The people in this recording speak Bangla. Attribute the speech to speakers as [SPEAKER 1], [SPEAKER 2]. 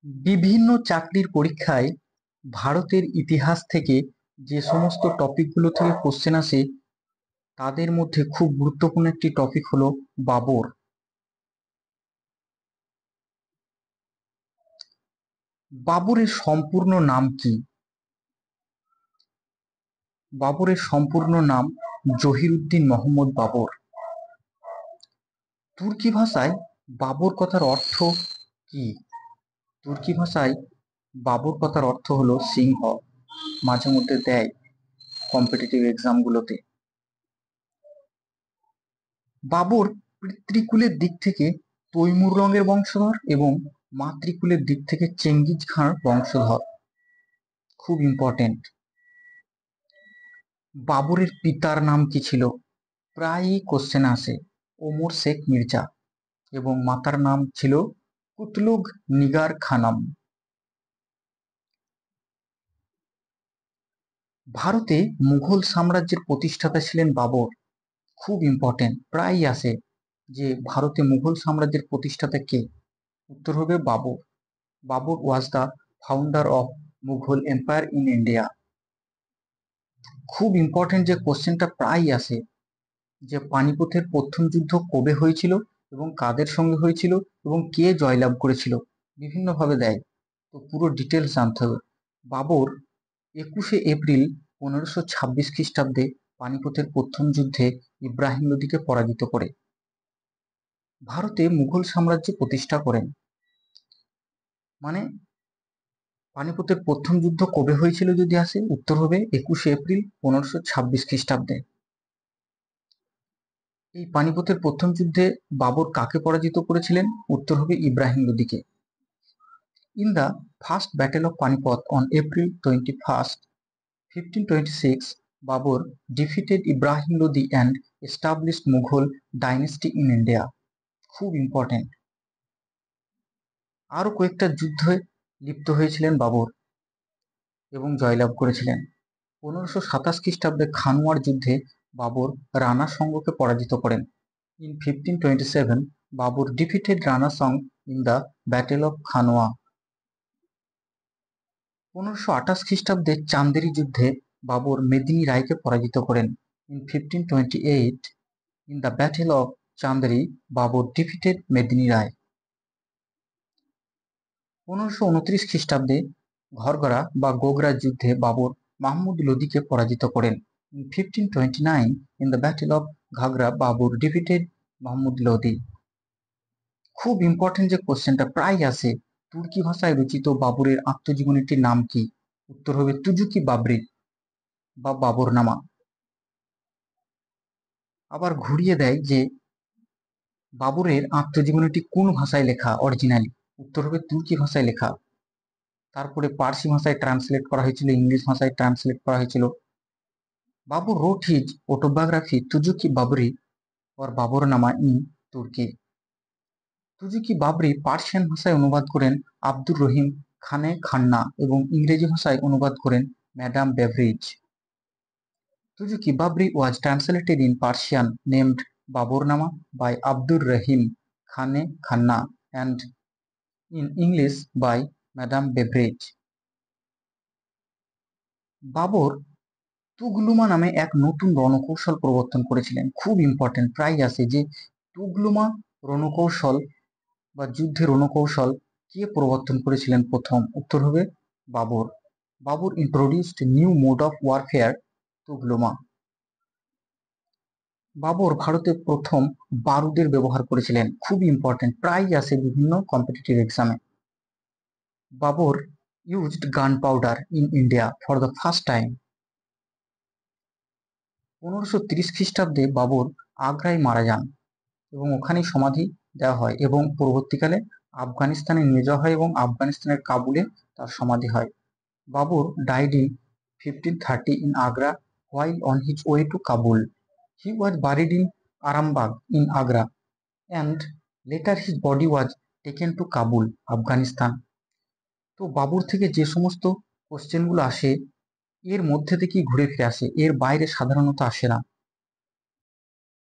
[SPEAKER 1] বিভিন্ন চাকরির পরীক্ষায় ভারতের ইতিহাস থেকে যে সমস্ত টপিকগুলো থেকে কোশ্চেন আসে তাদের মধ্যে খুব গুরুত্বপূর্ণ একটি টপিক হলো বাবর। বাবরের সম্পূর্ণ নাম কি? বাবরের সম্পূর্ণ নাম জহিরুদ্দিন মোহাম্মদ বাবর। তুর্কি ভাষায় বাবর কথার অর্থ কি? তুর্কি ভাষায় বাবর কথার অর্থ হলো সিংহ। মাঝে মধ্যে দেয় কম্পিটিটিভ এক্সামগুলোতে। বাবর পিতৃকুলের দিক থেকে তৈমুর রঙের বংশধর এবং মাতৃকুলের দিক থেকে চেঙ্গিজ খাঁর বংশধর। খুব ইম্পর্টেন্ট। বাবরের পিতার নাম কি ছিল? প্রায়ই কোশ্চেন আসে ওমর শেখ মির্জা। এবং মাতার নাম ছিল কুতলুগ নিগার খানম। ভারতে মুঘল সাম্রাজ্যের প্রতিষ্ঠাতা ছিলেন বাবর। খুব ইম্পর্টেন্ট, প্রায়ই আসে যে ভারতে মুঘল সাম্রাজ্যের প্রতিষ্ঠাতা কে? উত্তর হবে Babur. Babur was the founder of Mughal empire in India. খুব ইম্পর্টেন্ট যে কোশ্চেনটা প্রায়ই আসে যে পানিপথের প্রথম যুদ্ধ কবে হয়েছিল এবং কাদের সঙ্গে হয়েছিল এবং কে জয়লাভ করেছিল, বিভিন্নভাবে দেয়। তো পুরো ডিটেলস জানতে হবে। বাবর 21শে এপ্রিল 1526 খ্রিস্টাব্দে পানিপথের প্রথম যুদ্ধে ইব্রাহিম লোদিকে পরাজিত করে ভারতে মুঘল সাম্রাজ্য প্রতিষ্ঠা করেন। মানে পানিপথের প্রথম যুদ্ধ কবে হয়েছিল যদি আসে, উত্তর হবে 21শে এপ্রিল 1526 খ্রিস্টাব্দে। এই পানিপথের প্রথম যুদ্ধে বাবর কাকে পরাজিত করেছিলেন? উত্তর হবে ইব্রাহিম লোদিকে। In the first battle of Panipat on April 21st 1526 Babur defeated Ibrahim Lodi and established Mughal dynasty in India. খুব ইম্পর্টেন্ট। আরো কয়েকটা যুদ্ধে লিপ্ত হয়েছিলেন বাবর এবং জয়লাভ করেছিলেন। 1527 খ্রিস্টাব্দে খানুয়ার যুদ্ধে বাবর রানা সঙ্গকে পরাজিত করেন। In 1527 Babur defeated Rana Sanga in the battle of Khanwa. 1528 খ্রিস্টাব্দে চান্দেরি যুদ্ধে বাবর মেদিনী রায়কে পরাজিত করেন। In 1528 in the battle of Chanderi Babur defeated Medini Rai. 1529 খ্রিস্টাব্দে ঘরগড়া বা গোগরা যুদ্ধে বাবর মাহমুদ লোদিকে পরাজিত করেন। In 1529 in the battle of Ghaghra Babur defeated Mahmud Lodi. খুব ইম্পর্টেন্ট যে কোশ্চেনটা প্রায় আসে, তুর্কি ভাষায় রচিত বাবরের আত্মজীবনীটির নাম কি? উত্তর হবে তুজুকি বাবরি বা বাবরনামা। আবার ঘুরিয়ে দেয় যে বাবরের আত্মজীবনীটি কোন ভাষায় লেখা অরিজিনালি? উত্তর হবে তুর্কি ভাষায় লেখা। তারপরে পার্সি ভাষায় ট্রান্সলেট করা হয়েছিল, ইংলিশ ভাষায় ট্রান্সলেট করা হয়েছিল। Babur wrote his autobiography Tuzuki Baburi or Baburnama in Turki. Tuzuki Babri Persian ভাষায় অনুবাদ করেন আব্দুর রহিম খানে খান্না এবং ইংরেজি ভাষায় অনুবাদ করেন madam Beveridge. Tuzuki Baburi was translated in Persian named Babornama by Abdur Rahim Khane Khanna and in English by Madame Beveridge. Babur tulughma নামে এক নতুন রণকৌশল প্রবর্তন করেছিলেন। খুব ইম্পর্টেন্ট, প্রায় আসে যে তুগলুমা রণকৌশল বা যুদ্ধের রণকৌশল কে প্রবর্তন করেছিলেন প্রথম? উত্তর হবে Babur. Babur introduced new mode of warfare tulughma. Babur ভারতে প্রথম বারুদের ব্যবহার করেছিলেন। খুব ইম্পর্টেন্ট, প্রায় আসে বিভিন্ন কম্পিটিটিভ এক্সামে। Babur used gun powder in India for the first time. 1530 খ্রিস্টাব্দে বাবর আগ্রায় মারা যান এবং ওখানেই সমাধি দেওয়া হয় এবং পরবর্তীকালে আফগানিস্তানে নিয়ে যাওয়া হয় এবং আফগানিস্তানের কাবুলে তার সমাধি হয়। Babur died in 1530 in Agra while on his way to Kabul. He was buried in Arambagh in Agra and later his body was taken to Kabul, Afghanistan. তো বাবর থেকে যে সমস্ত কোশ্চেনগুলো আসে এর মধ্যে থেকেই ঘুরে ফিরে আসে, এর বাইরে সাধারণত আসে না।